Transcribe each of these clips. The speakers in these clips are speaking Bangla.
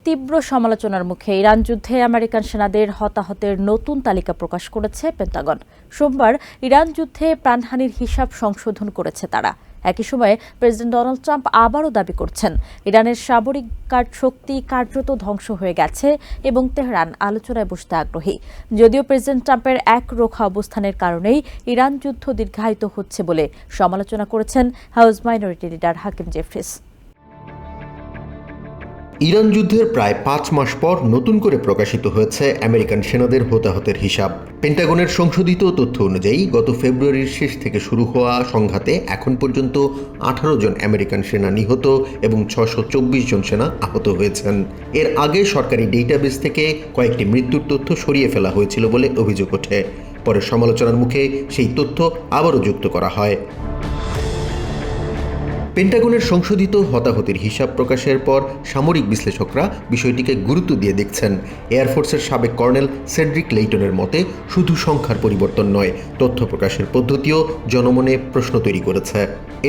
তীব্র সমালোচনার মুখে ইরান যুদ্ধে আমেরিকান সেনাদের হতাহতের নতুন তালিকা প্রকাশ করেছে পেন্টাগন। সোমবার ইরান যুদ্ধে প্রাণহানির হিসাব সংশোধন করেছে তারা। একই সময়ে প্রেসিডেন্ট ডোনাল্ড ট্রাম্প আবারও দাবি করছেন ইরানের সামরিক শক্তি কার্যত ধ্বংস হয়ে গেছে এবং তেহরান আলোচনায় বসতে আগ্রহী। যদিও প্রেসিডেন্ট ট্রাম্পের একরোখা অবস্থানের কারণেই ইরান যুদ্ধ দীর্ঘায়িত হচ্ছে বলে সমালোচনা করেছেন হাউস মাইনরিটি লিডার হাকিম জেফরিস। ইরান যুদ্ধের প্রায় 5 মাস পর নতুন করে প্রকাশিত হয়েছে আমেরিকান সেনাদের হতাহতের হিসাব। পেন্টাগনের সংশোধিত তথ্য অনুযায়ী গত ফেব্রুয়ারির শেষ থেকে শুরু হওয়া সংঘাতে এখন পর্যন্ত 18 জন আমেরিকান সেনা নিহত এবং 624 জন সেনা আহত হয়েছেন। এর আগে সরকারি ডেটাবেস থেকে কয়েকটি মৃত্যুর তথ্য সরিয়ে ফেলা হয়েছিল বলে অভিযোগ ওঠে। পরে সমালোচনার মুখে সেই তথ্য আবারও যুক্ত করা হয়। পেন্টাগনের সংশোধিত হতাহতের হিসাব প্রকাশের পর সামরিক বিশ্লেষকরা বিষয়টিকে গুরুত্ব দিয়ে দেখছেন। এয়ারফোর্সের সাবেক কর্নেল সেড্রিক লেইটনের মতে শুধু সংখ্যার পরিবর্তন নয়, তথ্য প্রকাশের পদ্ধতিও জনমনে প্রশ্ন তৈরি করেছে।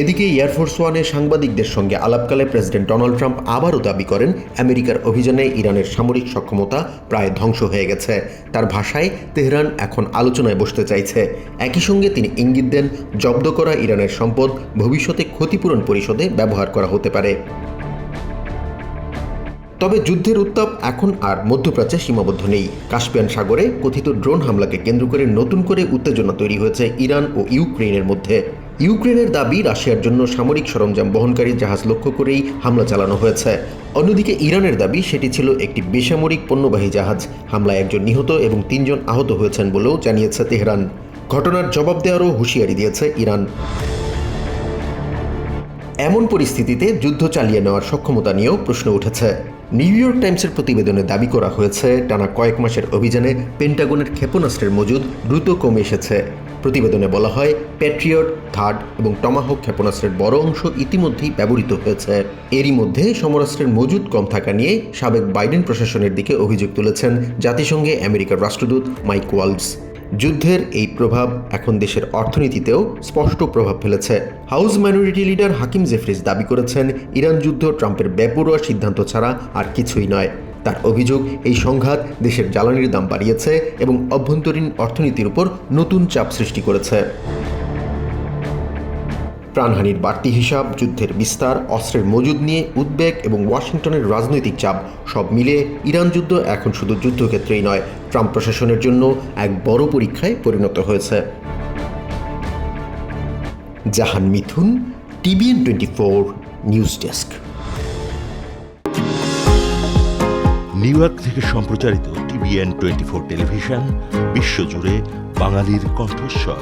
এদিকে এয়ারফোর্স ওয়ানে সাংবাদিকদের সঙ্গে আলাপকালে প্রেসিডেন্ট ডোনাল্ড ট্রাম্প আবারও দাবি করেন আমেরিকার অভিযানে ইরানের সামরিক সক্ষমতা প্রায় ধ্বংস হয়ে গেছে। তার ভাষায় তেহরান এখন আলোচনায় বসতে চাইছে। একই সঙ্গে তিনি ইঙ্গিত দেন জব্দ করা ইরানের সম্পদ ভবিষ্যতে ক্ষতিপূরণ পরিশোধে ব্যবহার করা হতে পারে। তবে যুদ্ধের উত্তাপ এখন আর মধ্যপ্রাচ্যে সীমাবদ্ধ নেই। কাস্পিয়ান সাগরে কথিত ড্রোন হামলাকে কেন্দ্র করে নতুন করে উত্তেজনা তৈরি হয়েছে ইরান ও ইউক্রেনের মধ্যে। ইউক্রেনের দাবি রাশিয়ার জন্য সামরিক সরঞ্জাম বহনকারী জাহাজ লক্ষ্য করেই হামলা চালানো হয়েছে। অন্যদিকে ইরানের দাবি সেটি ছিল একটি বেসামরিক পণ্যবাহী জাহাজ। হামলায় একজন নিহত এবং 3 জন আহত হয়েছেন বলেও জানিয়েছে তেহরান। ঘটনার জবাব দেওয়ারও হুঁশিয়ারি দিয়েছে ইরান। এমন পরিস্থিতিতে যুদ্ধ চালিয়ে নেওয়ার সক্ষমতা নিয়েও প্রশ্ন উঠেছে। নিউ ইয়র্ক টাইমসের প্রতিবেদনে দাবি করা হয়েছে টানা কয়েক মাসের অভিযানে পেন্টাগনের ক্ষেপণাস্ত্রের মজুদ দ্রুত কমে এসেছে। প্রতিবেদনে বলা হয় প্যাট্রিয়ট, থার্ড এবং টমাহক ক্ষেপণাস্ত্রের বড় অংশ ইতিমধ্যেই ব্যবহৃত হয়েছে। এরই মধ্যে সমরাস্ত্রের মজুদ কম থাকা নিয়ে সাবেক বাইডেন প্রশাসনের দিকে অভিযোগ তুলেছেন জাতিসংঘে আমেরিকার রাষ্ট্রদূত মাইক ওয়ালটজ। যুদ্ধের এই প্রভাব এখন দেশের অর্থনীতিতেও স্পষ্ট প্রভাব ফেলেছে। হাউস মাইনরিটি লিডার হাকিম জেফরিস দাবি করেছেন ইরান যুদ্ধ ট্রাম্পের বেপরোয়া সিদ্ধান্ত ছাড়া আর কিছুই নয়। তার অভিযোগ এই সংঘাত দেশের জ্বালানির দাম বাড়িয়েছে এবং অভ্যন্তরীণ অর্থনীতির উপর নতুন চাপ সৃষ্টি করেছে। প্রাণহানির বাড়তি হিসাব, যুদ্ধের বিস্তার, অস্ত্রের মজুদ নিয়ে উদ্বেগ এবং ওয়াশিংটনের রাজনৈতিক চাপ সব মিলে ইরান যুদ্ধ এখন শুধু যুদ্ধক্ষেত্রেই নয়, ট্রাম্প প্রশাসনের জন্য এক বড় পরীক্ষায় পরিণত হয়েছে। জাহান মিথুন, TVN 24 news desk. New York থেকে সম্প্রচারিত TVN 24 টেলিভিশন বিশ্বজুড়ে বাঙালির কণ্ঠস্বর।